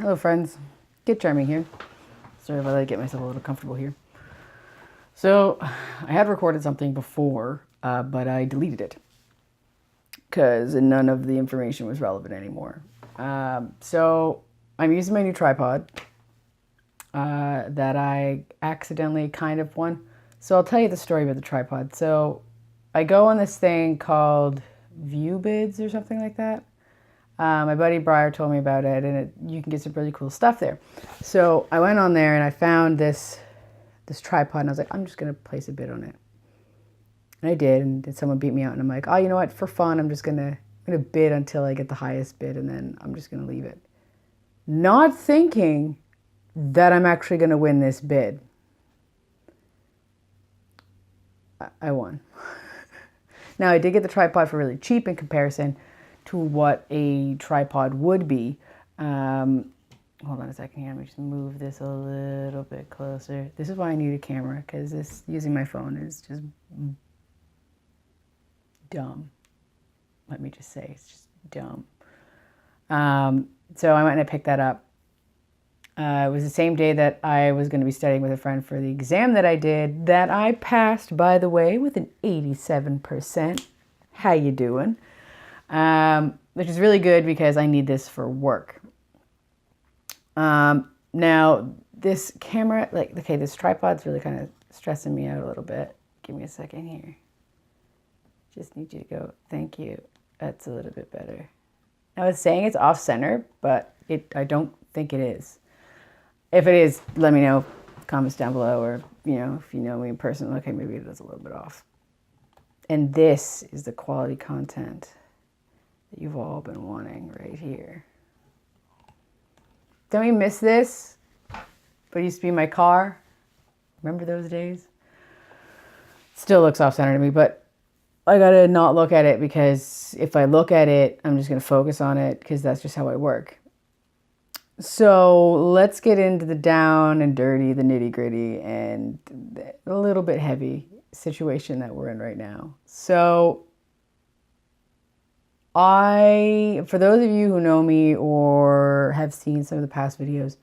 Hello friends, Get Charming here. Sorry if I get myself a little comfortable here. So I had recorded something before, but I deleted it because none of the information was relevant anymore. So I'm using my new tripod that I accidentally kind of won. So I'll tell you the story about the tripod. So I go on this thing called ViewBids or something like that. My buddy Briar told me about it, and you can get some really cool stuff there. So I went on there and I found this tripod, and I was like, I'm just gonna place a bid on it. And I did, and then someone beat me out, and I'm like, oh, you know what? For fun, I'm gonna bid until I get the highest bid, and then I'm just gonna leave it. Not thinking that I'm actually gonna win this bid. I won. Now I did get the tripod for really cheap in comparison to what a tripod would be. Hold on a second here. Let me just move this a little bit closer. This is why I need a camera, because this using my phone is just dumb. Let me just say, it's just dumb. So I went and I picked that up. It was the same day that I was going to be studying with a friend for the exam that I did, that I passed, by the way, with an 87%. How you doing? Which is really good because I need this for work. Now this camera, this tripod's really kind of stressing me out a little bit. Give me a second here. Just need you to go, thank you. That's a little bit better. I was saying it's off center, but I don't think it is. If it is, let me know, comments down below, or, if you know me in person, okay, maybe it is a little bit off. And this is the quality content that you've all been wanting right here. Don't you miss this? But it used to be my car. Remember those days? Still looks off center to me, but I gotta not look at it, because if I look at it, I'm just gonna focus on it, because that's just how I work. So let's get into the down and dirty, the nitty gritty, and a little bit heavy situation that we're in right now. So for those of you who know me or have seen some of the past videos,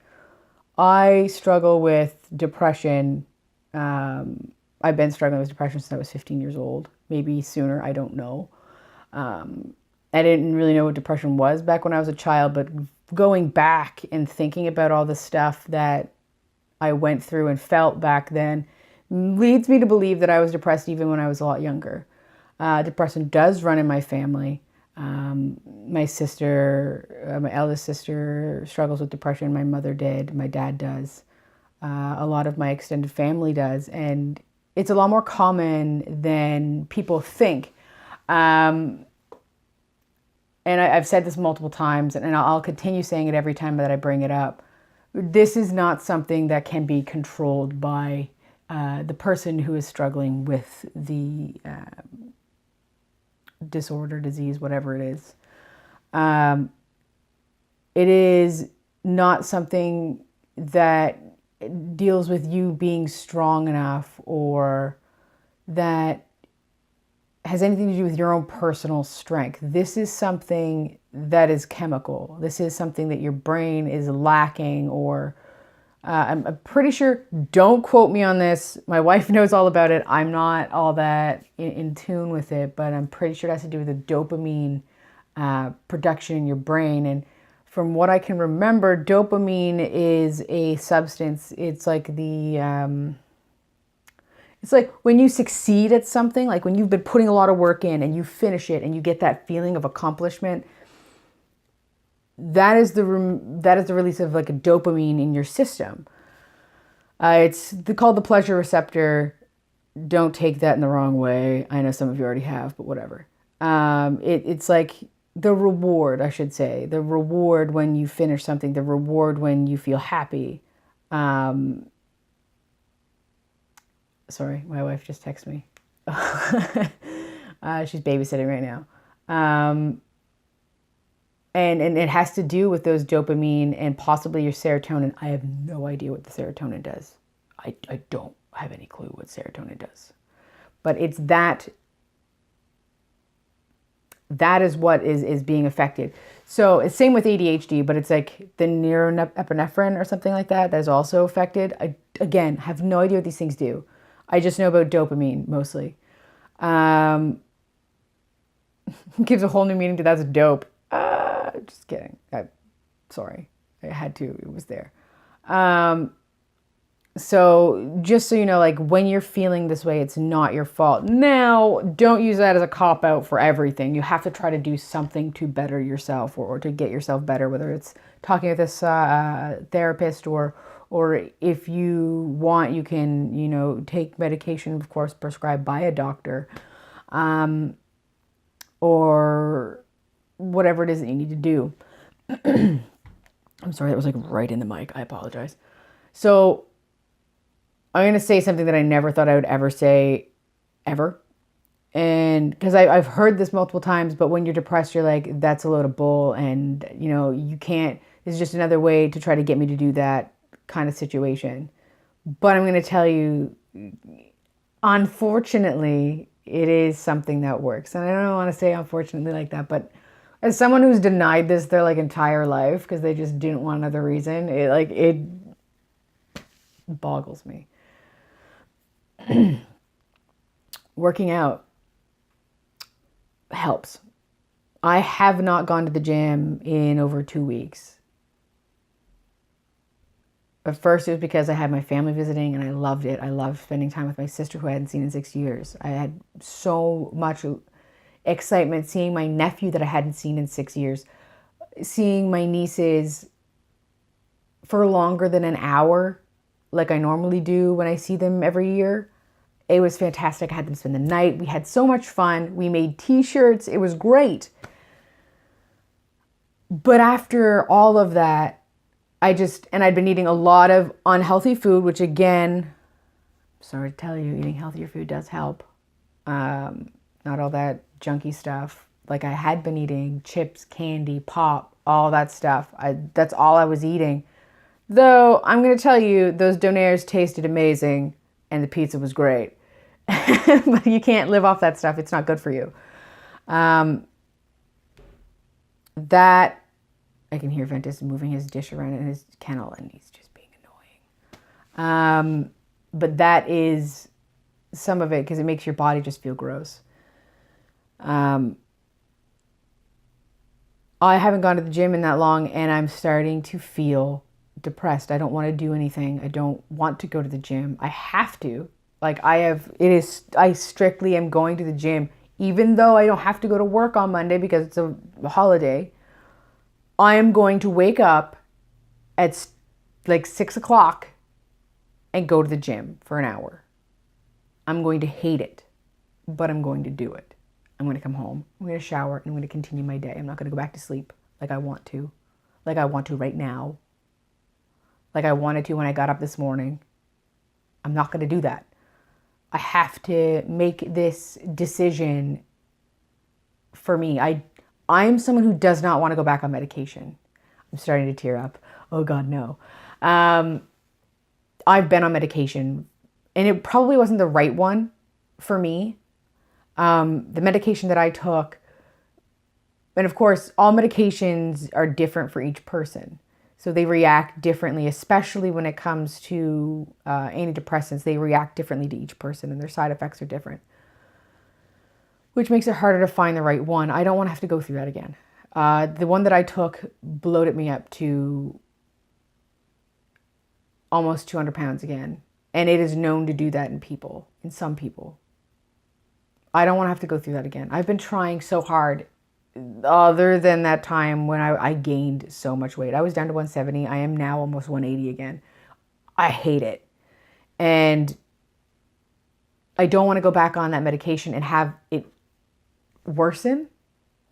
I struggle with depression. I've been struggling with depression since I was 15 years old, maybe sooner, I don't know. I didn't really know what depression was back when I was a child, but going back and thinking about all the stuff that I went through and felt back then leads me to believe that I was depressed even when I was a lot younger. Depression does run in my family. My sister, my eldest sister, struggles with depression. My mother did. My dad does. A lot of my extended family does. And it's a lot more common than people think. And I've said this multiple times, and I'll continue saying it every time that I bring it up. This is not something that can be controlled by the person who is struggling with the disorder, disease, whatever it is. It is not something that deals with you being strong enough, or that has anything to do with your own personal strength. This is something that is chemical. This is something that your brain is lacking, or I'm pretty sure, don't quote me on this, my wife knows all about it, I'm not all that in tune with it, but I'm pretty sure it has to do with the dopamine production in your brain. And from what I can remember, dopamine is a substance. It's like it's like when you succeed at something, like when you've been putting a lot of work in and you finish it and you get that feeling of accomplishment. That is the release of like a dopamine in your system. It's called the pleasure receptor. Don't take that in the wrong way. I know some of you already have, but whatever. It's like the reward, I should say. The reward when you finish something. The reward when you feel happy. Sorry, my wife just texted me. She's babysitting right now. And it has to do with those dopamine and possibly your serotonin. I have no idea what the serotonin does. I don't have any clue what serotonin does. But it's that That is what is being affected. So it's same with ADHD, but it's like the neuroepinephrine or something like that is also affected. I, again, have no idea what these things do. I just know about dopamine mostly. Gives a whole new meaning to that's dope. Just kidding. Sorry. I had to. It was there. So just so you know, like when you're feeling this way, it's not your fault. Now, don't use that as a cop out for everything. You have to try to do something to better yourself or to get yourself better, whether it's talking with this therapist or if you want, you can, you know, take medication, of course, prescribed by a doctor, or whatever it is that you need to do. I'm sorry, that was like right in the mic. I apologize. So I'm going to say something that I never thought I would ever say, ever. And because I've heard this multiple times, but when you're depressed, you're like, that's a load of bull. And, you know, you can't, it's just another way to try to get me to do that kind of situation. But I'm going to tell you, unfortunately, it is something that works. And I don't want to say unfortunately like that, but as someone who's denied this their like entire life because they just didn't want another reason, it boggles me. Working out helps. I have not gone to the gym in over 2 weeks. At first it was because I had my family visiting and I loved it. I loved spending time with my sister who I hadn't seen in 6 years. I had so much excitement seeing my nephew that I hadn't seen in 6 years, seeing my nieces for longer than an hour like I normally do when I see them every year. It was fantastic. I had them spend the night. We had so much fun. We made t-shirts. It was great. But after all of that, and I'd been eating a lot of unhealthy food, which again, sorry to tell you, eating healthier food does help. Not all that junky stuff. Like I had been eating chips, candy, pop, all that stuff. That's all I was eating. Though I'm going to tell you, those donaires tasted amazing and the pizza was great. But you can't live off that stuff. It's not good for you. That, I can hear Ventus moving his dish around in his kennel and he's just being annoying. But that is some of it because it makes your body just feel gross. I haven't gone to the gym in that long and I'm starting to feel depressed. I don't want to do anything. I don't want to go to the gym. I have to. Like I strictly am going to the gym, even though I don't have to go to work on Monday because it's a holiday. I am going to wake up at like 6 o'clock and go to the gym for an hour. I'm going to hate it, but I'm going to do it. I'm going to come home. I'm going to shower and I'm going to continue my day. I'm not going to go back to sleep like I want to. Like I want to right now. Like I wanted to when I got up this morning. I'm not going to do that. I have to make this decision for me. I'm someone who does not want to go back on medication. I'm starting to tear up. Oh God, no. I've been on medication and it probably wasn't the right one for me. The medication that I took, and of course, all medications are different for each person. So they react differently, especially when it comes to antidepressants. They react differently to each person and their side effects are different, which makes it harder to find the right one. I don't want to have to go through that again. The one that I took bloated me up to almost 200 pounds again. And it is known to do that in some people. I don't want to have to go through that again. I've been trying so hard. Other than that time when I gained so much weight. I was down to 170. I am now almost 180 again. I hate it. And I don't want to go back on that medication and have it worsen.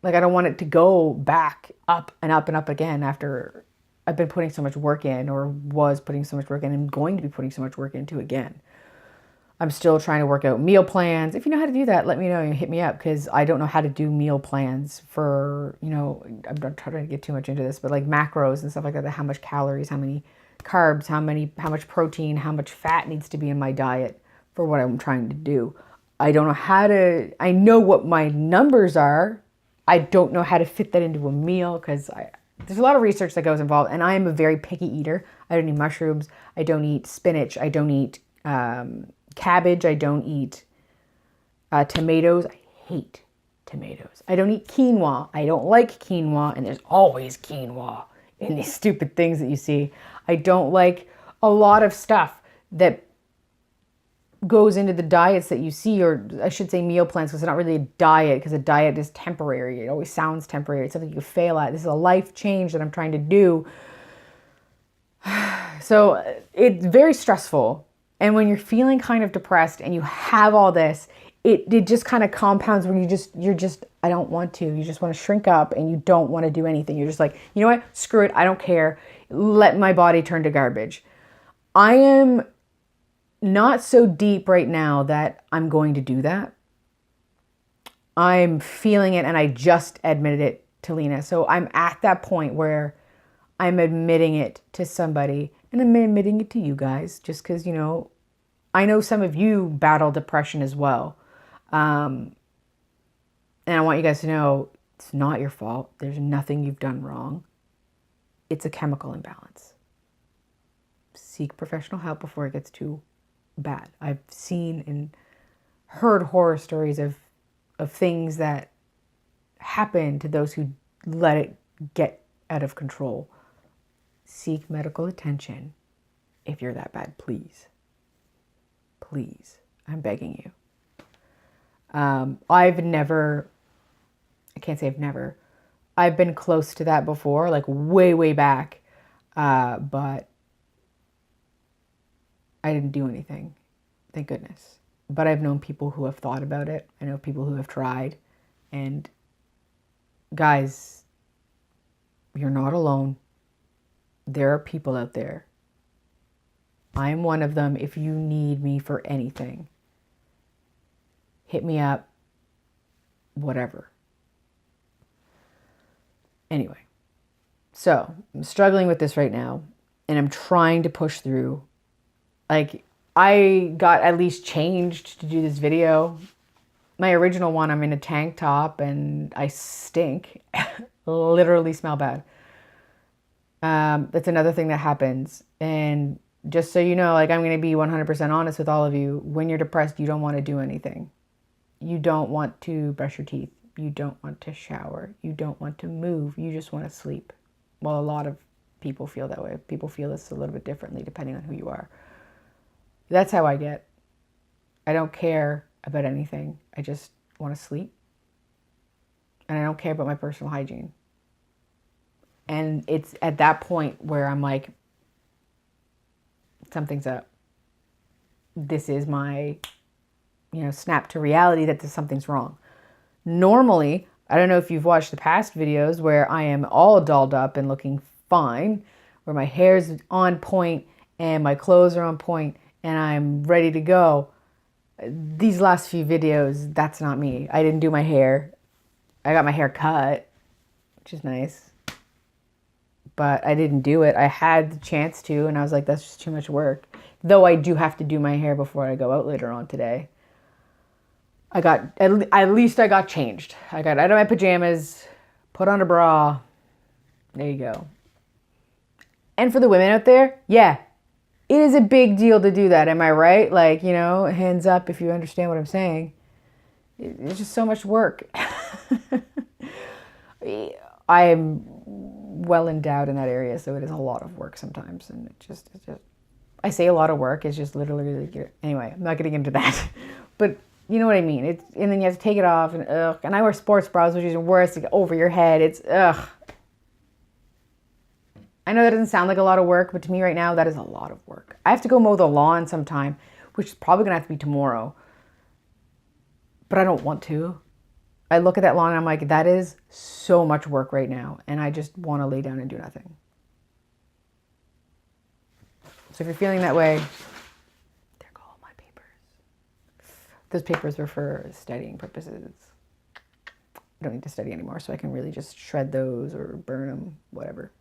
Like I don't want it to go back up and up and up again after I've been putting so much work in or was putting so much work in and going to be putting so much work into again. I'm still trying to work out meal plans. If you know how to do that, let me know and hit me up because I don't know how to do meal plans for, you know, I'm not trying to get too much into this, but like macros and stuff like that, how much calories, how many carbs, how much protein, how much fat needs to be in my diet for what I'm trying to do. I don't know how to, I know what my numbers are. I don't know how to fit that into a meal because there's a lot of research that goes involved, and I am a very picky eater. I don't eat mushrooms. I don't eat spinach. I don't eat cabbage. I don't eat tomatoes. I hate tomatoes. I don't eat quinoa. I don't like quinoa, and there's always quinoa in these stupid things that you see. I don't like a lot of stuff that goes into the diets that you see, or I should say meal plans, because it's not really a diet, because a diet is temporary. It always sounds temporary. It's something you fail at. This is a life change that I'm trying to do. So it's very stressful. And when you're feeling kind of depressed and you have all this, it just kind of compounds when you're just, I don't want to. You just want to shrink up and you don't want to do anything. You're just like, you know what? Screw it. I don't care. Let my body turn to garbage. I am not so deep right now that I'm going to do that. I'm feeling it, and I just admitted it to Lena. So I'm at that point where I'm admitting it to somebody, and I'm admitting it to you guys just because, you know, I know some of you battle depression as well. And I want you guys to know it's not your fault. There's nothing you've done wrong. It's a chemical imbalance. Seek professional help before it gets too bad. I've seen and heard horror stories of things that happen to those who let it get out of control. Seek medical attention if you're that bad, please. Please, I'm begging you. I can't say I've never. I've been close to that before, like way, way back, but I didn't do anything, thank goodness. But I've known people who have thought about it. I know people who have tried. And guys, you're not alone. There are people out there. I am one of them. If you need me for anything, hit me up, whatever. Anyway, so I'm struggling with this right now, and I'm trying to push through. Like, I got at least changed to do this video. My original one, I'm in a tank top and I stink. Literally smell bad. That's another thing that happens. And just so you know, like, I'm going to be 100% honest with all of you. When you're depressed, you don't want to do anything. You don't want to brush your teeth. You don't want to shower. You don't want to move. You just want to sleep. Well, a lot of people feel that way. People feel this a little bit differently depending on who you are. That's how I get. I don't care about anything. I just want to sleep. And I don't care about my personal hygiene. And it's at that point where I'm like, something's up. This is my, snap to reality that something's wrong. Normally, I don't know if you've watched the past videos where I am all dolled up and looking fine, where my hair's on point and my clothes are on point and I'm ready to go. These last few videos, that's not me. I didn't do my hair. I got my hair cut, which is nice. But I didn't do it. I had the chance to, and I was like, that's just too much work. Though I do have to do my hair before I go out later on today. At least I got changed. I got out of my pajamas, put on a bra. There you go. And for the women out there, yeah, it is a big deal to do that. Am I right? Like, hands up if you understand what I'm saying. It's just so much work. I am well endowed in that area, so it is a lot of work sometimes. And it's just I say a lot of work. It's just literally, anyway, I'm not getting into that. But you know what I mean? And then you have to take it off, and ugh. And I wear sports bras, which is worse, to get over your head. It's ugh. I know that doesn't sound like a lot of work, but to me right now, that is a lot of work. I have to go mow the lawn sometime, which is probably going to have to be tomorrow. But I don't want to. I look at that lawn and I'm like, that is so much work right now. And I just want to lay down and do nothing. So if you're feeling that way, there go all my papers. Those papers were for studying purposes. I don't need to study anymore, so I can really just shred those or burn them, whatever.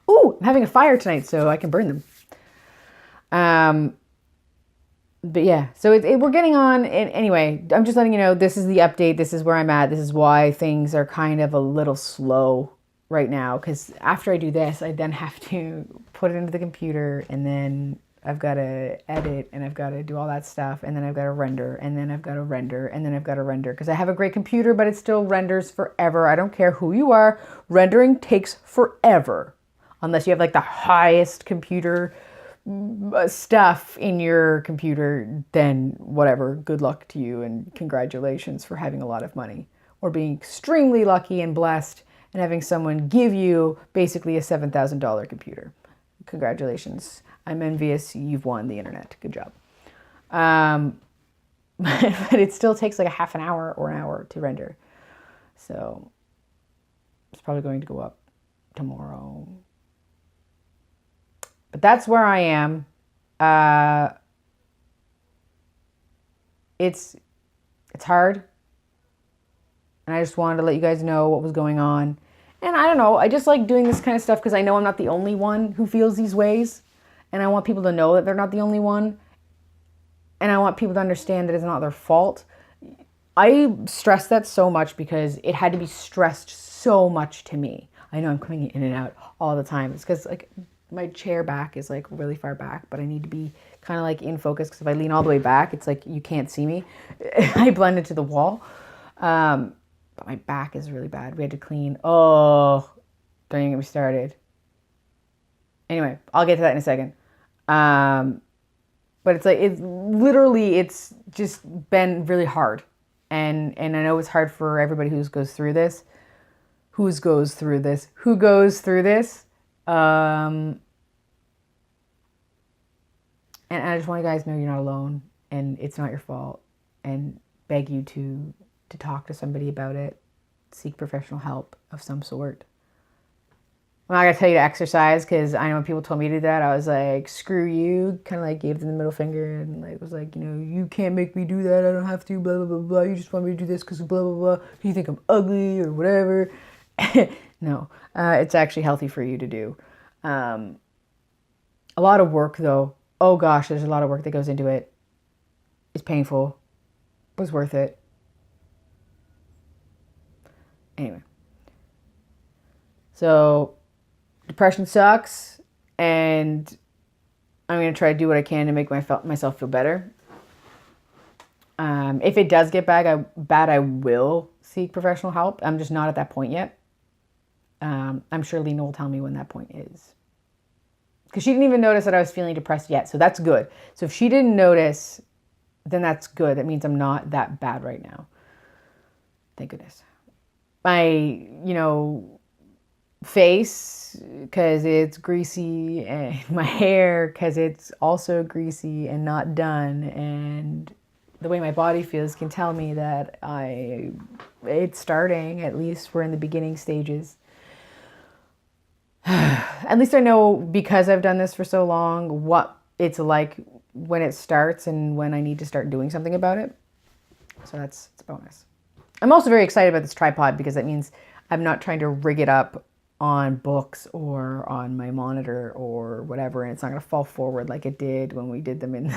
Ooh, I'm having a fire tonight, so I can burn them. But yeah, so we're getting on. And anyway, I'm just letting you know, this is the update. This is where I'm at. This is why things are kind of a little slow right now. Because after I do this, I then have to put it into the computer, and then I've got to edit, and I've got to do all that stuff, and then I've got to render, and then I've got to render, and then I've got to render. Because I have a great computer, but it still renders forever. I don't care who you are. Rendering takes forever. Unless you have like the highest computer stuff in your computer, then whatever, good luck to you and congratulations for having a lot of money, or being extremely lucky and blessed and having someone give you basically a $7,000 computer. Congratulations. I'm envious. You've won the internet. Good job. But it still takes like a half an hour or an hour to render. So it's probably going to go up tomorrow. But that's where I am. It's hard. And I just wanted to let you guys know what was going on. And I don't know, I just like doing this kind of stuff because I know I'm not the only one who feels these ways. And I want people to know that they're not the only one. And I want people to understand that it's not their fault. I stress that so much because it had to be stressed so much to me. I know I'm coming in and out all the time. It's because like my chair back is like really far back, but I need to be kind of like in focus because if I lean all the way back, it's like you can't see me. I blend into the wall. But my back is really bad. We had to clean. Oh, don't even get me started. Anyway, I'll get to that in a second. But it's like, it's just been really hard. And I know it's hard for everybody who goes through this. And I just want you guys to know you're not alone and it's not your fault, and beg you to talk to somebody about it. Seek professional help of some sort. I'm not going to tell you to exercise because I know when people told me to do that, I was like, screw you. Kind of like gave them the middle finger and like was like, you know, you can't make me do that. I don't have to, blah, blah, blah, blah. You just want me to do this because blah, blah, blah. You think I'm ugly or whatever. No, it's actually healthy for you to do. A lot of work though. Oh gosh, there's a lot of work that goes into it. It's painful. It was worth it. Anyway. So depression sucks, and I'm going to try to do what I can to make myself feel better. If it does get bad, I will seek professional help. I'm just not at that point yet. I'm sure Lena will tell me when that point is. Because she didn't even notice that I was feeling depressed yet, so that's good. So if she didn't notice, then that's good. That means I'm not that bad right now. Thank goodness. My, face, because it's greasy, and my hair, because it's also greasy and not done, and the way my body feels can tell me that it's starting. At least we're in the beginning stages. At least I know, because I've done this for so long, what it's like when it starts and when I need to start doing something about it. So it's a bonus. I'm also very excited about this tripod because that means I'm not trying to rig it up on books or on my monitor or whatever, and it's not going to fall forward like it did when we did them in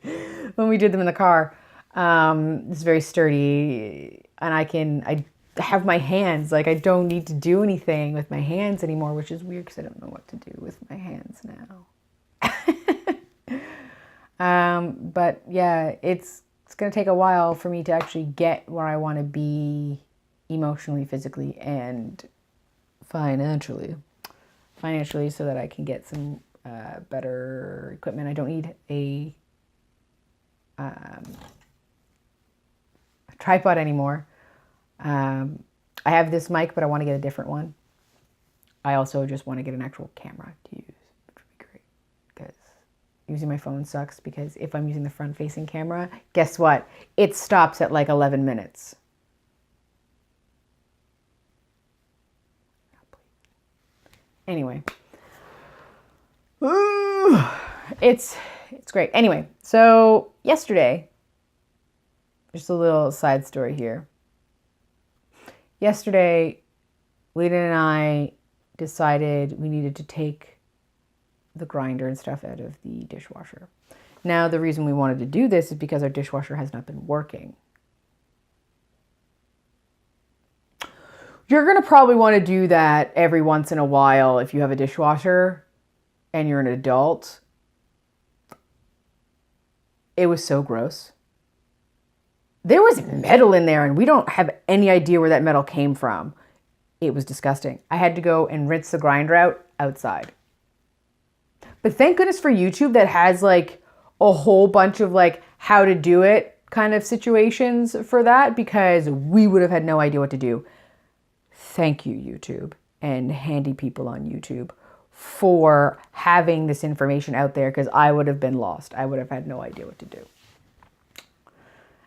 the car. It's very sturdy, and I have my hands, like I don't need to do anything with my hands anymore, which is weird because I don't know what to do with my hands now. But yeah, it's going to take a while for me to actually get where I want to be emotionally, physically, and financially, so that I can get some better equipment. I don't need a tripod anymore. I have this mic, but I want to get a different one. I also just want to get an actual camera to use, which would be great, because using my phone sucks, because if I'm using the front-facing camera, guess what? It stops at like 11 minutes. Anyway. Ooh, it's great. Anyway, so yesterday, just a little side story here. Yesterday, Lena and I decided we needed to take the grinder and stuff out of the dishwasher. Now, the reason we wanted to do this is because our dishwasher has not been working. You're going to probably want to do that every once in a while if you have a dishwasher and you're an adult. It was so gross. There was metal in there and we don't have any idea where that metal came from. It was disgusting. I had to go and rinse the grinder out outside. But thank goodness for YouTube that has like a whole bunch of like how to do it kind of situations for that, because we would have had no idea what to do. Thank you, YouTube, and handy people on YouTube for having this information out there, because I would have been lost. I would have had no idea what to do.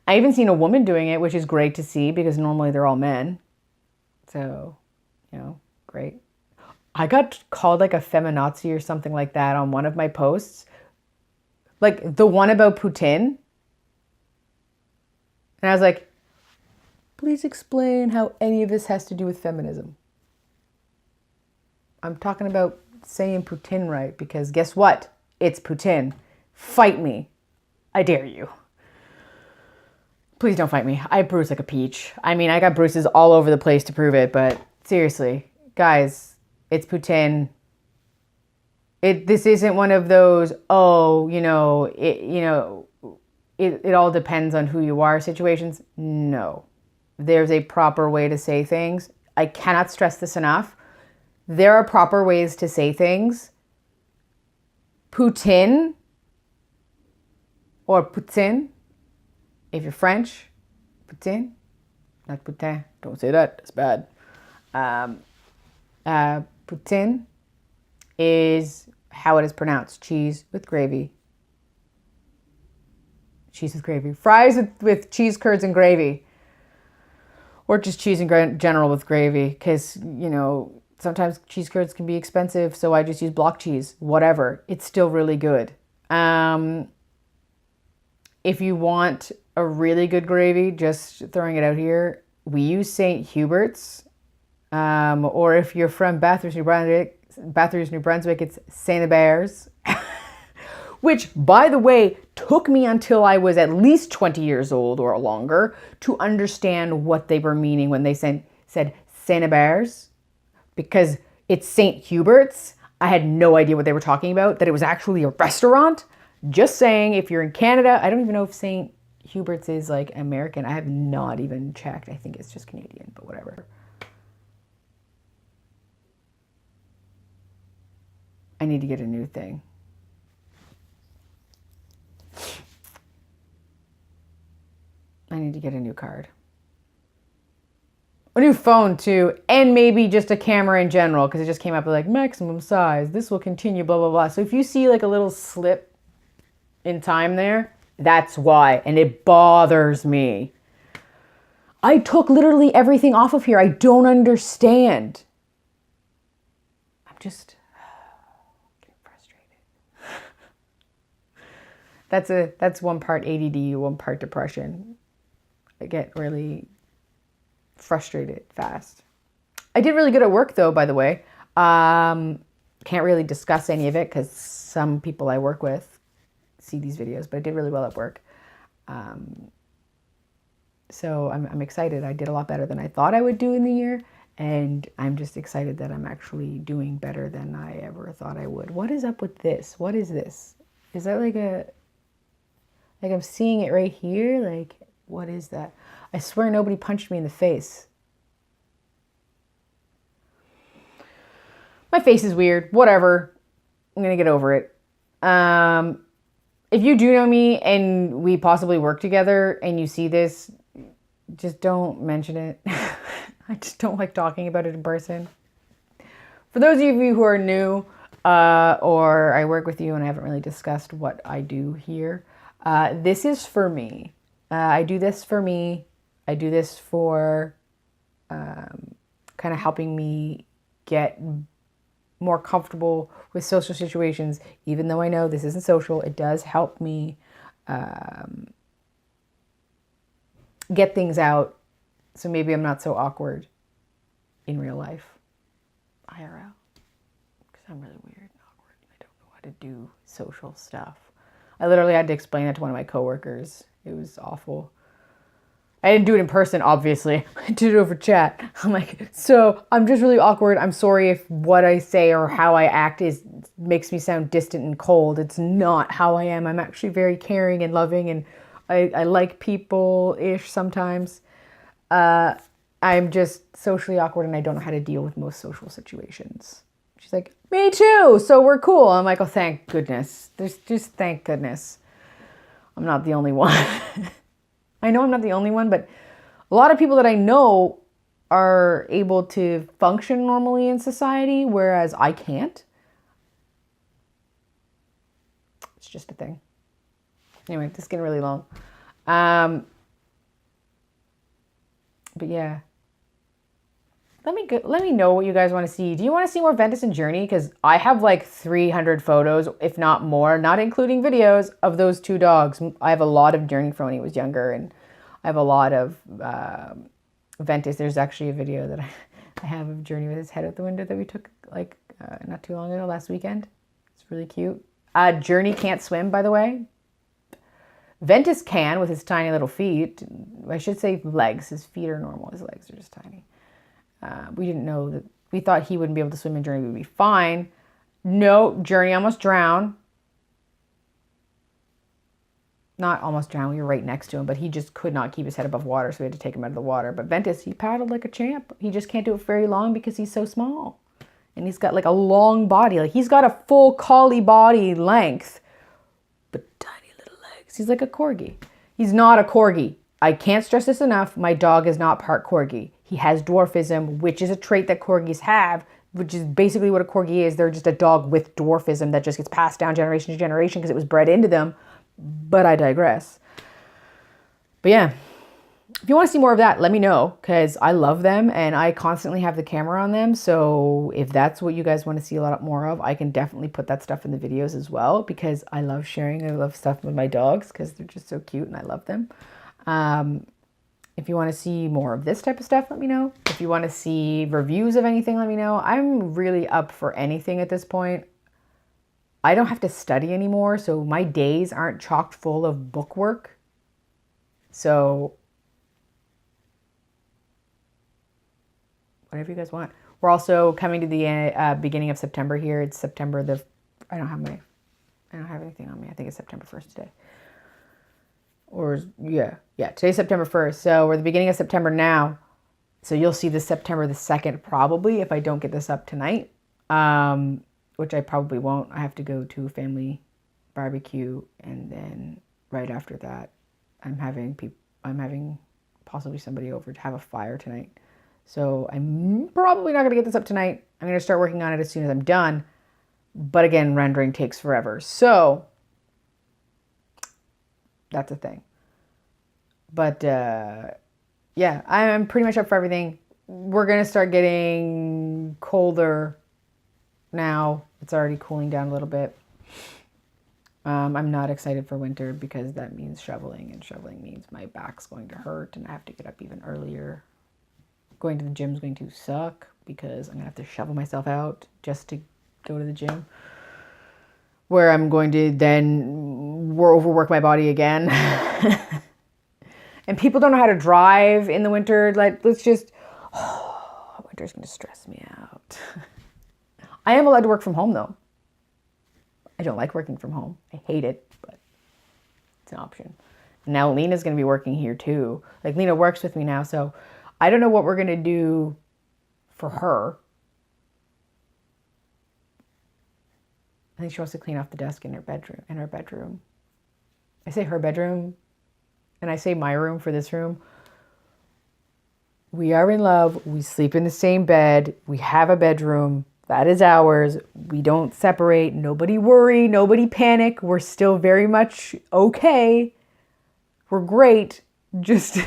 I even seen a woman doing it, which is great to see because normally they're all men. So, you know, great. I got called like a feminazi or something like that on one of my posts. Like the one about Putin. And I was like, please explain how any of this has to do with feminism. I'm talking about saying Putin right, because guess what? It's Putin. Fight me. I dare you. Please don't fight me. I bruise like a peach. I mean, I got bruises all over the place to prove it, but seriously, guys, it's Putin. This isn't one of those, oh, it all depends on who you are situations. No. There's a proper way to say things. I cannot stress this enough. There are proper ways to say things. Putin or Putin, if you're French, Putin, not Putin. Don't say that. It's bad. Putin is how it is pronounced. Cheese with gravy. Cheese with gravy. Fries with cheese curds and gravy. Or just cheese in general with gravy, because, sometimes cheese curds can be expensive, so I just use block cheese. Whatever. It's still really good. If you want a really good gravy, just throwing it out here, we use St. Hubert's. Or if you're from Bathurst, New Brunswick, it's St. Hubert's. Which, by the way, took me until I was at least 20 years old or longer to understand what they were meaning when they said St. Hubert's, because it's St. Hubert's. I had no idea what they were talking about, that it was actually a restaurant. Just saying, if you're in Canada, I don't even know if St. Hubert's is like American. I have not even checked. I think it's just Canadian, but whatever. I need to get a new thing. I need to get a new card. A new phone too, and maybe just a camera in general, because it just came up with like maximum size. This will continue, blah, blah, blah. So if you see like a little slip in time there, that's why. And it bothers me. I took literally everything off of here. I don't understand. I'm just getting frustrated. That's one part ADD, one part depression. I get really frustrated fast. I did really good at work though, by the way. Can't really discuss any of it because some people I work with see these videos, but I did really well at work. So I'm excited. I did a lot better than I thought I would do in the year. And I'm just excited that I'm actually doing better than I ever thought I would. What is up with this? What is this? Is that like I'm seeing it right here? Like, what is that? I swear nobody punched me in the face. My face is weird. Whatever. I'm going to get over it. If you do know me and we possibly work together and you see this, just don't mention it. I just don't like talking about it in person. For those of you who are new, or I work with you and I haven't really discussed what I do here, this is for me. I do this for me. I do this for kind of helping me get more comfortable with social situations. Even though I know this isn't social, it does help me get things out. So maybe I'm not so awkward in real life, IRL, because I'm really weird and awkward. I don't know how to do social stuff. I literally had to explain that to one of my coworkers. It was awful. I didn't do it in person, obviously. I did it over chat. I'm like, so I'm just really awkward. I'm sorry if what I say or how I act makes me sound distant and cold. It's not how I am. I'm actually very caring and loving, and I like people-ish sometimes. I'm just socially awkward, and I don't know how to deal with most social situations. She's like, me too, so we're cool. I'm like, oh, thank goodness. Just thank goodness. I'm not the only one. I know I'm not the only one, but a lot of people that I know are able to function normally in society, whereas I can't. It's just a thing. Anyway, this is getting really long. But yeah. Let me know what you guys want to see. Do you want to see more Ventus and Journey? Because I have like 300 photos, if not more, not including videos, of those two dogs. I have a lot of Journey from when he was younger, and I have a lot of Ventus. There's actually a video that I have of Journey with his head out the window that we took like not too long ago, last weekend. It's really cute. Journey can't swim, by the way. Ventus can with his tiny little feet. I should say legs. His feet are normal. His legs are just tiny. We didn't know that. We thought he wouldn't be able to swim, and Journey would be fine. No, Journey almost drowned. Not almost drowned. We were right next to him, but he just could not keep his head above water, so we had to take him out of the water. But Ventus, he paddled like a champ. He just can't do it very long because he's so small. And he's got like a long body. Like he's got a full collie body length, but tiny little legs. He's like a corgi. He's not a corgi. I can't stress this enough. My dog is not part corgi. He has dwarfism, which is a trait that corgis have, which is basically what a corgi is. They're just a dog with dwarfism that just gets passed down generation to generation because it was bred into them. But I digress. But yeah, if you want to see more of that, let me know, because I love them and I constantly have the camera on them. So if that's what you guys want to see a lot more of, I can definitely put that stuff in the videos as well, because I love sharing. I love stuff with my dogs because they're just so cute and I love them. If you want to see more of this type of stuff, let me know. If you want to see reviews of anything, let me know. I'm really up for anything at this point. I don't have to study anymore, so my days aren't chock full of bookwork. So whatever you guys want. We're also coming to the beginning of September here. It's September the... I don't have anything on me. I think it's September 1st today. Or yeah, today's September 1st. So we're at the beginning of September now. So you'll see this September the 2nd probably if I don't get this up tonight, which I probably won't. I have to go to a family barbecue, and then right after that, I'm having possibly somebody over to have a fire tonight. So I'm probably not going to get this up tonight. I'm going to start working on it as soon as I'm done. But again, rendering takes forever. So that's a thing. But yeah, I'm pretty much up for everything. We're going to start getting colder now. It's already cooling down a little bit. I'm not excited for winter because that means shoveling, and shoveling means my back's going to hurt and I have to get up even earlier. Going to the gym is going to suck because I'm going to have to shovel myself out just to go to the gym, where I'm going to then overwork my body again. And people don't know how to drive in the winter. Like, winter's going to stress me out. I am allowed to work from home, though. I don't like working from home. I hate it, but it's an option. And now Lena's going to be working here, too. Like, Lena works with me now, so I don't know what we're going to do for her. I think she wants to clean off the desk in her bedroom. I say her bedroom, and I say my room for this room. We are in love. We sleep in the same bed. We have a bedroom. That is ours. We don't separate. Nobody worry. Nobody panic. We're still very much okay. We're great. Just,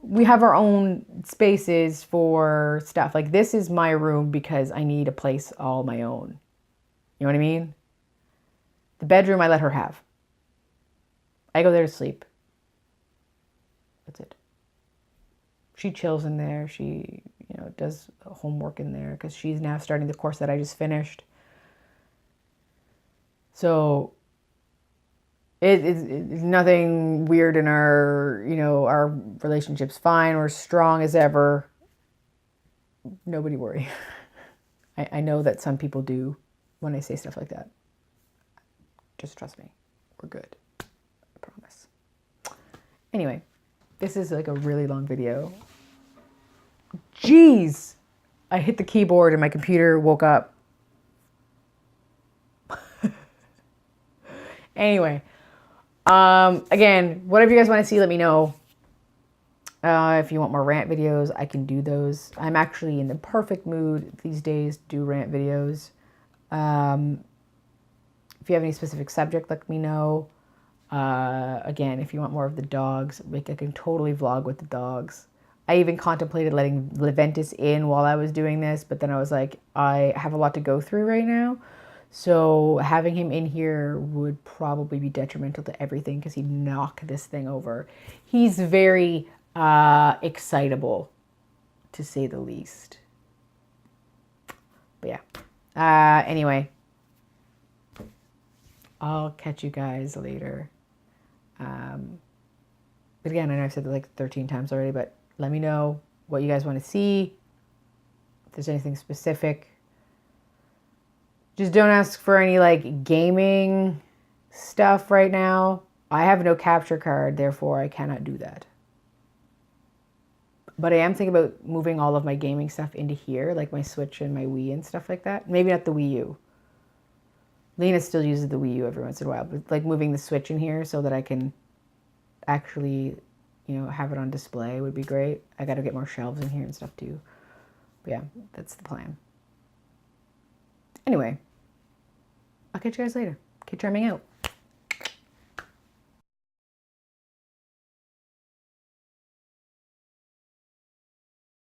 we have our own spaces for stuff. Like, this is my room because I need a place all my own. You know what I mean? The bedroom I let her have. I go there to sleep. That's it. She chills in there. She, does homework in there because she's now starting the course that I just finished. So It's nothing weird in our, you know, our relationship's fine. We're strong as ever. Nobody worry. I know that some people do when I say stuff like that. Just trust me. We're good. I promise. Anyway, this is like a really long video. Jeez! I hit the keyboard and my computer woke up. Anyway, again, whatever you guys want to see, let me know. If you want more rant videos, I can do those. I'm actually in the perfect mood these days to do rant videos. If you have any specific subject, let me know. Again, if you want more of the dogs, like I can totally vlog with the dogs. I even contemplated letting Leventus in while I was doing this, but then I was like, I have a lot to go through right now. So having him in here would probably be detrimental to everything because he'd knock this thing over. He's very excitable, to say the least. But yeah. Anyway, I'll catch you guys later. But again, I know I've said it like 13 times already, but let me know what you guys want to see. If there's anything specific. Just don't ask for any like gaming stuff right now. I have no capture card, therefore I cannot do that. But I am thinking about moving all of my gaming stuff into here, like my Switch and my Wii and stuff like that. Maybe not the Wii U. Lena still uses the Wii U every once in a while, but like moving the Switch in here so that I can actually, you know, have it on display would be great. I got to get more shelves in here and stuff too. But yeah, that's the plan. Anyway, I'll catch you guys later. Keep charming out.